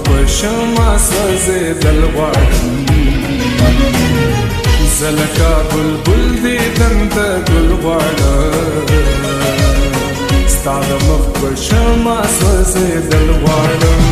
په شمع سوځېدل غواړم زه لکه بلبل دیدن د ګل غواړم ستا د مخ په شمع سوځېدل غواړم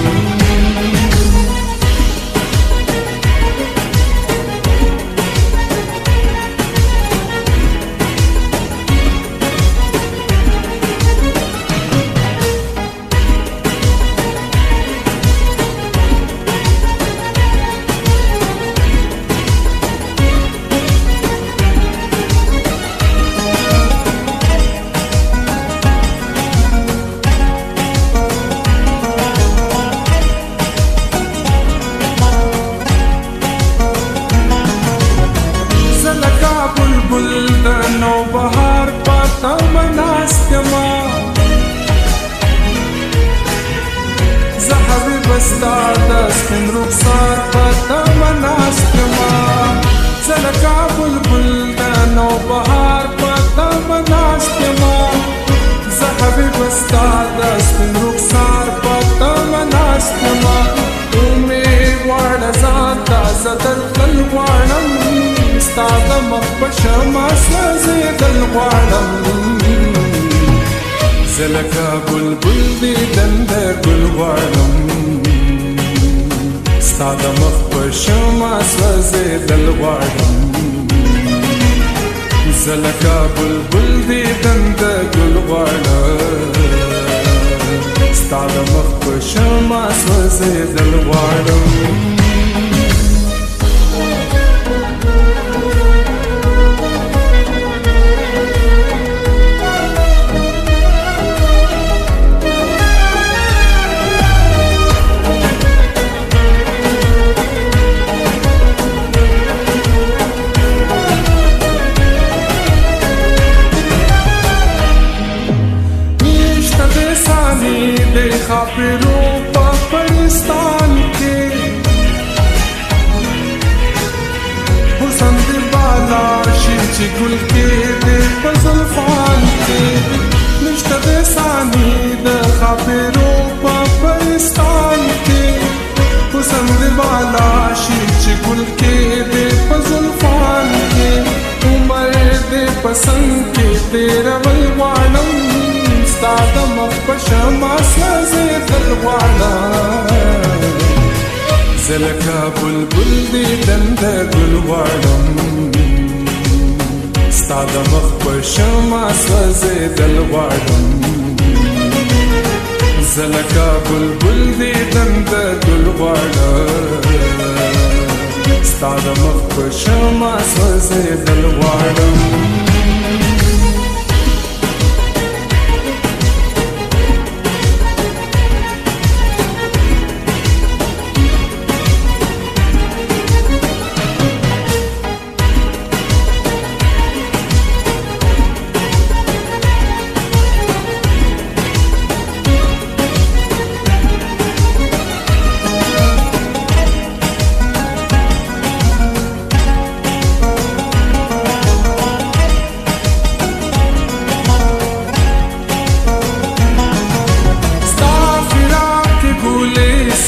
نوبهار پتا مناستما زه حبیب ستا د سپین رخسار پتا مناستما زه لکه بلبل د نوبهار پتا مناستما زه حبیب ستا د سپین رخسار پتا مناستما امید غواړه ځان ته زه درتلل غواړم ستا د مخ په شمع سوځېدل غواړم زه لکه بلبل دیدن د ګل غواړم ستا د مخ په شمع سوځېدل غواړم زه لکه بلبل دیدن د ګل غواړم ستا د مخ په شمع سوځېدل غواړم خاپرو په پرستان کې حسن دی بالا شي چې ګل کې دې په زلفان کې نشته د ثاني د خاپرو په پرستان کې حسن دی بالا شي چې ګل کې دې په زلفان کې عمر دې پسند کې تیرا ول غواړم ستا د مخ په شمع سوځېدل غواړم زه لکه بلبل دیدن د ګل غواړم ستا د مخ په شمع سوځېدل غواړم زه لکه بلبل دیدن د ګل غواړم ستا د مخ په شمع سوځېدل غواړم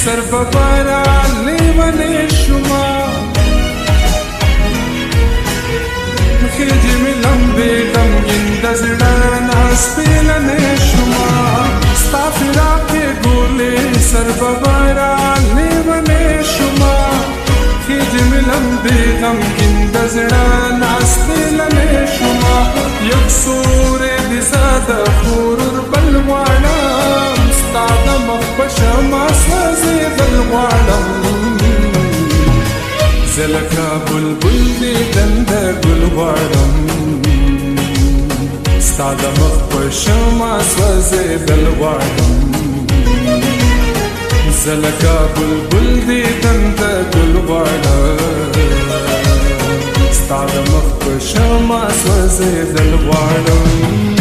سر ببارا لیوانه شما خیجی می لمبی غمگین د زړه ناز پیلنه شما ستا فراق ګولې سر ببارا لیوانه شما خیجی می لمبی غمگین د زړه ناز پیلنه شما یک سور دې زاده خورور بل غواړم ستا د مخ په شمع سوځېدل غواړم زه لکه بلبل دیدن د ګل غواړم ستا د مخ په شمع سوځېدل غواړم زه لکه بلبل دیدن د ګل غواړم ستا د مخ په شمع سوځېدل غواړم